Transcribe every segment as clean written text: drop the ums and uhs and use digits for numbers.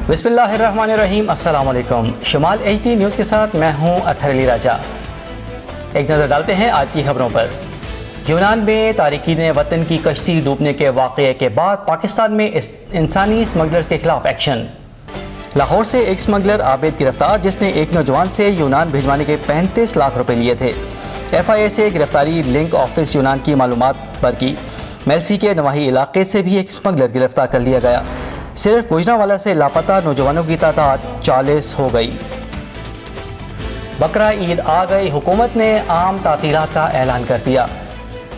बिस्मिल्लाहिर्रहमानिर्रहीम। अस्सलाम वालेकुम। शुमाल HD न्यूज़ के साथ मैं हूं अतहर अली राजा। एक नज़र डालते हैं आज की खबरों पर। यूनान में तारिकीन वतन की कश्ती डूबने के वाक़ये के बाद पाकिस्तान में इंसानी स्मगलर्स के खिलाफ एक्शन। लाहौर से एक स्मगलर आबिद गिरफ्तार जिसने एक नौजवान से यूनान भिजवाने के 35 लाख रुपए लिए थे। FIA से गिरफ्तारी लिंक ऑफिस यूनान की मालूमात पर की। मेलसी के नवाही इलाके से भी एक स्मगलर गिरफ्तार कर लिया गया। सिर्फ गुजरांवाला से लापता नौजवानों की तादाद 40 हो गई। बकरा ईद आ गई, हुकूमत ने आम तातीलात का ऐलान कर दिया।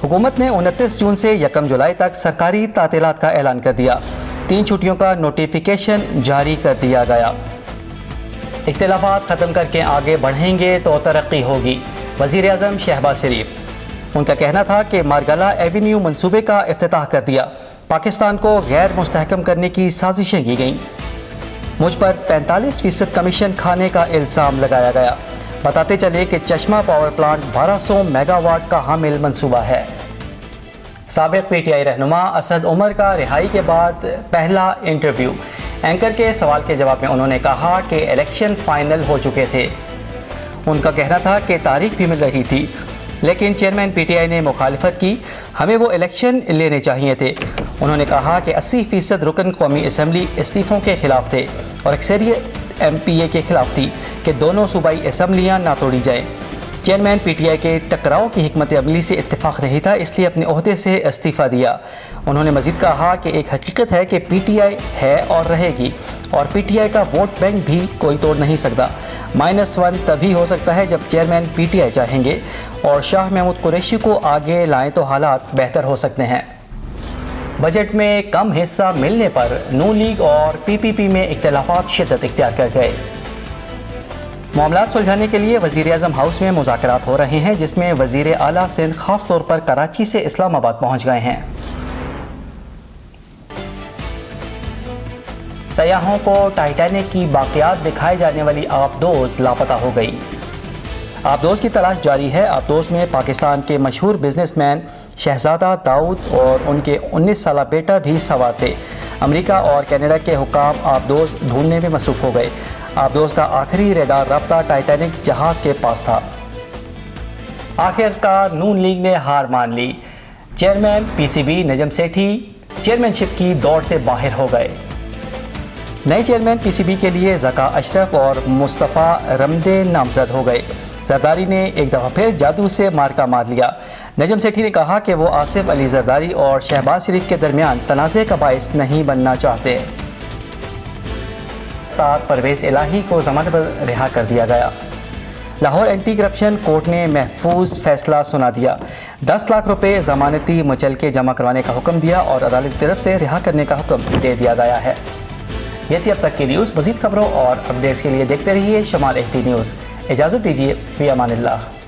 हुकूमत ने 29 जून से 1 जुलाई तक सरकारी तातीलात का ऐलान कर दिया। 3 छुट्टियों का नोटिफिकेशन जारी कर दिया गया। इख्तिलाफात ख़त्म करके आगे बढ़ेंगे तो तरक्की होगी, वज़ीर आज़म शहबाज शरीफ। उनका कहना था कि मारगला एवेन्यू मंसूबे का इफ्तिताह कर दिया। पाकिस्तान को गैर मुस्तहकम करने की साजिशें की गईं। मुझ पर 45% कमीशन खाने का इल्ज़ाम लगाया गया। बताते चले कि चश्मा पावर प्लांट 1200 मेगावाट का हामिल मंसूबा है। साबिक PTI रहनुमा असद उमर का रिहाई के बाद पहला इंटरव्यू। एंकर के सवाल के जवाब में उन्होंने कहा कि इलेक्शन फाइनल हो चुके थे। उनका कहना था कि तारीख भी मिल रही थी, लेकिन चेयरमैन PTI ने मुखालिफत की। हमें वो इलेक्शन लेने चाहिए थे। उन्होंने कहा कि 80% रुकन कौमी असम्बली इस्तीफ़ों के खिलाफ थे और अक्सरियत MPA के खिलाफ थी कि दोनों सूबाई असम्बलियाँ ना तोड़ी जाएँ। चेयरमैन PTI के टकराव की हिकमत अमली से इत्तेफाक नहीं था, इसलिए अपने ओहदे से इस्तीफ़ा दिया। उन्होंने मज़ीद कहा कि एक हकीकत है कि PTI है और रहेगी, और PTI का वोट बैंक भी कोई तोड़ नहीं सकता। -1 तभी हो सकता है जब चेयरमैन PTI चाहेंगे और शाह महमूद कुरैशी को आगे लाएं तो हालात बेहतर हो सकते हैं। बजट में कम हिस्सा मिलने पर नून लीग और PPP में इख्तिलाफात शिद्दत इख्तियार कर गए। मामलात सुलझाने के लिए वज़ीर आज़म हाउस में मुज़ाकरात हो रहे हैं, जिसमें वज़ीर आला सिंध खास तौर पर कराची से इस्लामाबाद पहुंच गए हैं। सयाहों को टाइटैनिक की बाक़ियात दिखाए जाने वाली आबदोज़ लापता हो गई। आबदोज़ की तलाश जारी है। आबदोज़ में पाकिस्तान के मशहूर बिजनेसमैन शहजादा दाऊद और उनके 19 साला बेटा भी सवार थे। अमेरिका और कनाडा के हुकाम आबदोज़ ढूंढने में मसरूफ़ हो गए। आबदोज़ का आखिरी रेडार राब्ता टाइटैनिक जहाज़ के पास था। आखिरकार नून लीग ने हार मान ली। Chairman PCB Najam Sethi chairmanship की दौड़ से बाहर हो गए। नए चेयरमैन PCB के लिए ज़का अशरफ और मुस्तफ़ा रमदे नामजद हो गए। जरदारी ने एक दफ़ा फिर जादू से मार्का मार लिया। नजम सेठी ने कहा कि वो आसिफ अली जरदारी और शहबाज शरीफ के दरमियान तनाज़े का बाइस नहीं बनना चाहते। परवेज़ इलाही को ज़मानत पर रिहा कर दिया गया। लाहौर एंटी करप्शन कोर्ट ने महफूज फैसला सुना दिया। 10 लाख रुपए ज़मानती मुचलके जमा करवाने का हुक्म दिया और अदालत की तरफ से रिहा करने का हुक्म दे दिया गया है। ये थी अब तक की न्यूज़। मज़ीद खबरों और अपडेट्स के लिए देखते रहिए शुमाल HD न्यूज़। इजाज़त दीजिए, फ़ी अमानिल्लाह।